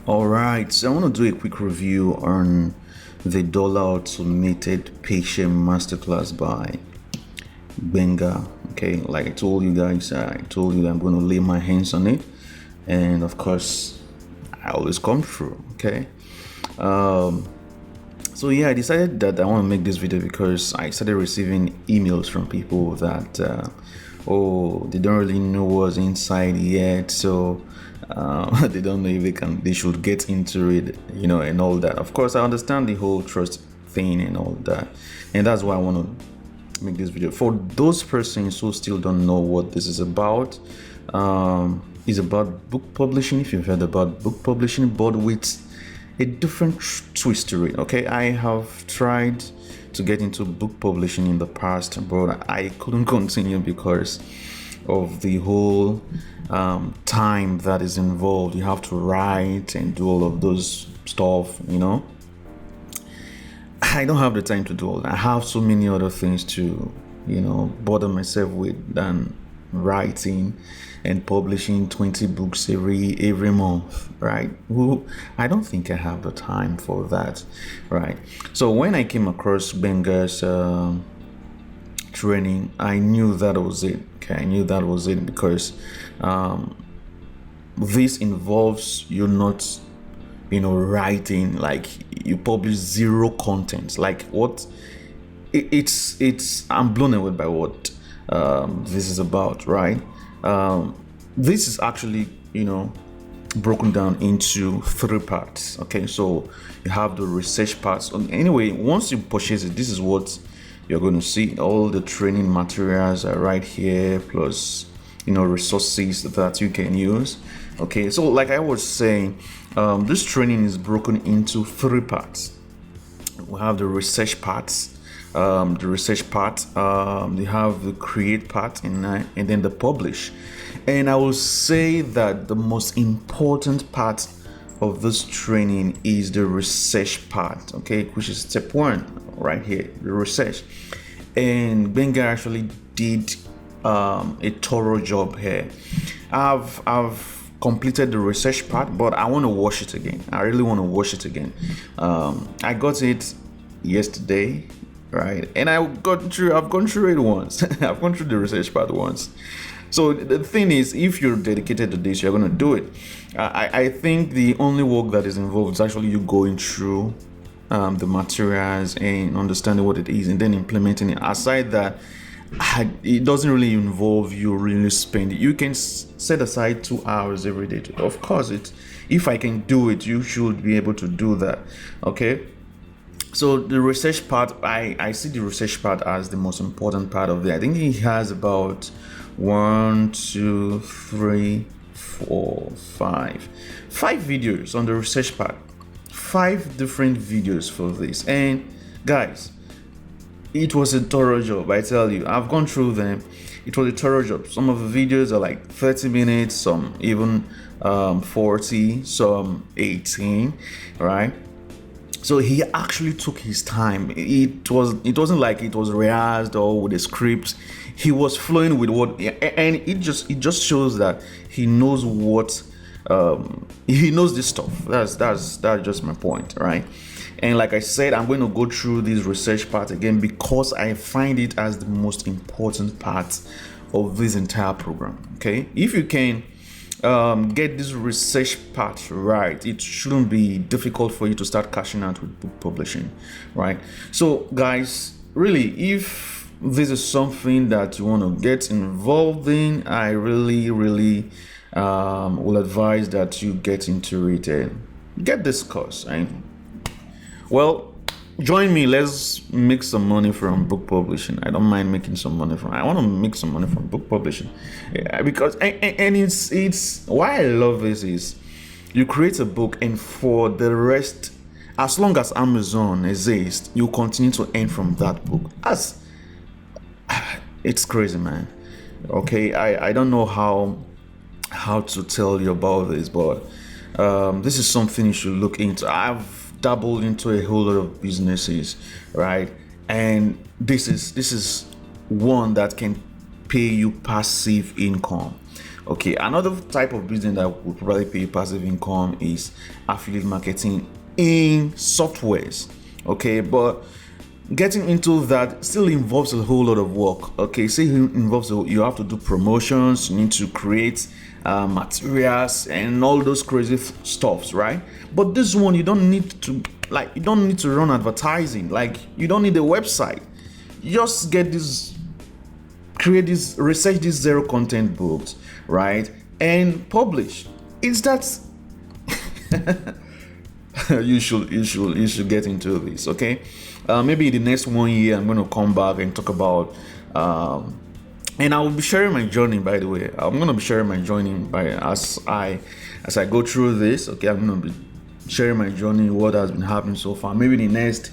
All right, so I want to do a quick review on the Dollar Automated Paycheck Masterclass by Gbenga. Okay, like I told you guys, I told you that I'm going to lay my hands on it, and of course, I always come through. Okay, so yeah, I decided that I want to make this video because I started receiving emails from people that they don't really know what's inside yet, so they don't know if they should get into it, and all that. Of course, I understand the whole trust thing and all that, and that's why I want to make this video. For those persons who still don't know what this is about, is about book publishing. If you've heard about book publishing, but with a different twist to it. Okay, I have tried to get into book publishing in the past, but I couldn't continue because of the whole time that is involved. You have to write and do all of those stuff. I don't have the time to do all that. I have so many other things to bother myself with than writing and publishing 20 books every month, right? I don't think I have the time for that, right? So when I came across Gbenga's training, I knew that was it. Okay, I knew that was it because this involves you not writing, like you publish zero content. Like what it's I'm blown away by what this is about, right? This is actually broken down into three parts. Okay, so you have the research parts. Anyway, once you purchase it, this is what you're going to see. All the training materials are right here, plus resources that you can use. Okay, so like I was saying, this training is broken into three parts. We have the research parts, they have the create part, and then the publish. And I will say that the most important part of this training is the research part, okay, which is step one right here, the research. And Gbenga actually did a thorough job here. I've completed the research part, but I want to watch it again. I really want to watch it again. I got it yesterday, right? And I've gone through it once. I've gone through the research part once. So the thing is, if you're dedicated to this, you're going to do it. I think the only work that is involved is actually you going through the materials and understanding what it is and then implementing it. Aside that, it doesn't really involve you really spending. You can set aside 2 hours every day. Of course, if I can do it, you should be able to do that. Okay. So the research part, I see the research part as the most important part of it. I think he has about 1, 2, 3, 4, 5 videos on the research part. 5 different videos for this. And guys, it was a thorough job. I tell you, I've gone through them. It was a thorough job. Some of the videos are like 30 minutes, some even 40, some 18, right? So he actually took his time. It wasn't like it was rehearsed or with a script. He was flowing with what, and it just shows that he knows what he knows this stuff. That's just my point, right? And like I said, I'm going to go through this research part again because I find it as the most important part of this entire program. Okay, if you can get this research part right, it shouldn't be difficult for you to start cashing out with book publishing, right? So guys, really, if this is something that you want to get involved in, I really will advise that you get into it and get this course. Well, join me. Let's make some money from book publishing. I don't mind making some money I want to make some money from book publishing, because and it's why I love this is you create a book, and for the rest, as long as Amazon exists, you continue to earn from that book. It's crazy, man. Okay, I don't know how to tell you about this, but this is something you should look into. I've dabbled into a whole lot of businesses, right? And this is one that can pay you passive income. Okay, another type of business that will probably pay you passive income is affiliate marketing in softwares. Okay, but getting into that still involves a whole lot of work. Okay, say it involves you have to do promotions, you need to create materials and all those crazy stuffs, right? But this one, you don't need to run advertising. Like, you don't need a website. You just research these zero content books, right, and publish. It's that you should get into this. Okay, maybe in the next 1 year I'm going to come back and talk about and I will be sharing my journey. By the way, I'm going to be sharing my journey as I go through this. Okay, I'm going to be sharing my journey, what has been happening so far. Maybe the next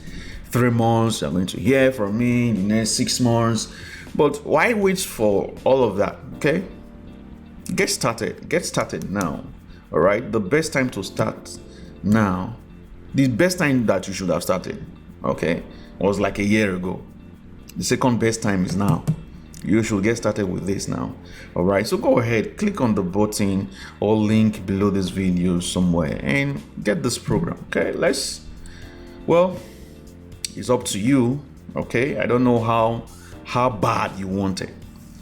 3 months you're going to hear from me, in the next 6 months. But why wait for all of that? Okay, get started now. All right, the best time to start now, the best time that you should have started, okay, was like a year ago. The second best time is now. You should get started with this now. All right, so go ahead, click on the button or link below this video somewhere and get this program. Okay, well, it's up to you. Okay, I don't know how bad you want it.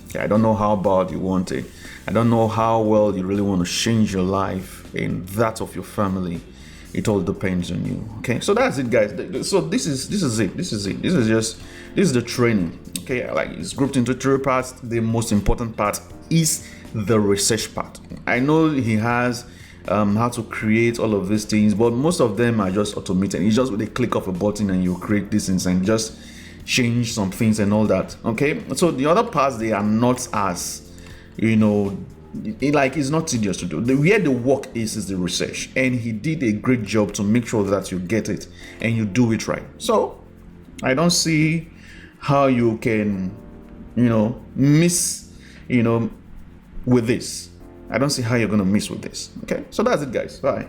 Okay, I don't know how bad you want it. I don't know how well you really want to change your life and that of your family. It all depends on you. Okay, so that's it, guys. So this is it. This is the training. Okay, like, it's grouped into 3 parts. The most important part is the research part. I know he has how to create all of these things, but most of them are just automated. It's just with a click of a button and you create these things and just change some things and all that. Okay, so the other parts, they are not as, it's not tedious to do. Where the work is the research, and he did a great job to make sure that you get it and you do it right. So I don't see how you can miss with this. I don't see how you're gonna miss with this. Okay, so that's it, guys. Bye.